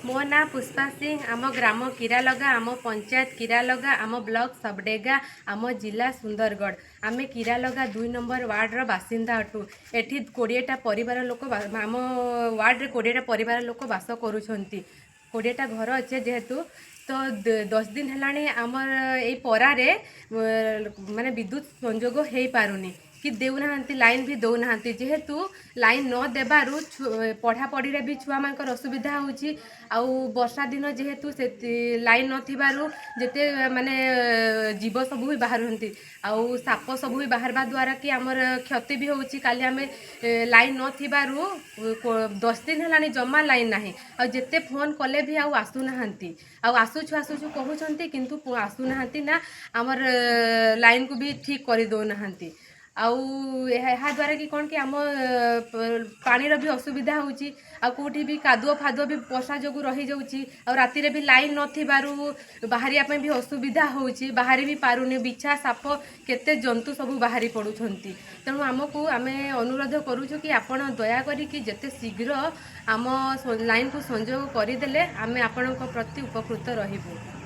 मो ना पुष्पा सिंह आम ग्राम किरालगा आम पंचायत किरालगा आम ब्लॉक सबडेगा आम जिला सुंदरगढ़ आम किरालगा 2 नंबर वार्डर बासिंदा अटू एठी 20टा परिवार लोक आम वार्ड रे 20टा परिवार लोक बास करुछंती 20टा घर अच्छे जेहेतु तो 10 दिन हेलाणी आमर ए परारे माने विद्युत संजोग हो पारुनी कि देउना लाइन भी दौना जेहेतु लाइन न देबारु पढ़ापढ़ी रे भी छुआ मानकर असुविधा होची आउ वर्षा दिन जेहेतु से लाइन नथिबारु जेते माने जीव सब भी बाहरती आउ साप सब भी बाहरवा द्वारा कि आमर क्षति भी होची काली आमे लाइन नथिबारु 10 दिन हेलानी जमा लाइन नाही आ जेते फोन कले भी आउ आसु नाहंती आउ आसुछु कहउछंती किंतु आसु नाहंती ना आमर लाइन को भी ठीक करि दो नाहंती आउ यहाँ द्वारा कि कौन कि आम पानी भी असुविधा होची आ कोठी भी कादुଅ फादुଅ भी वर्षा जोगु रही जाउची आ राति रे भी लाइन नथिबारु बाहरिया पे भी असुविधा होची बाहरी भी पारुनी बिछा साप केते जंतु सब बाहरी पड़ुछंती तेणु आमको आमे अनुरोध करूछु कि आपण दया करी कि जेते शीघ्र आम लाइन को संजोग करदेले आमे आपणक प्रति उपकृत रहिबु।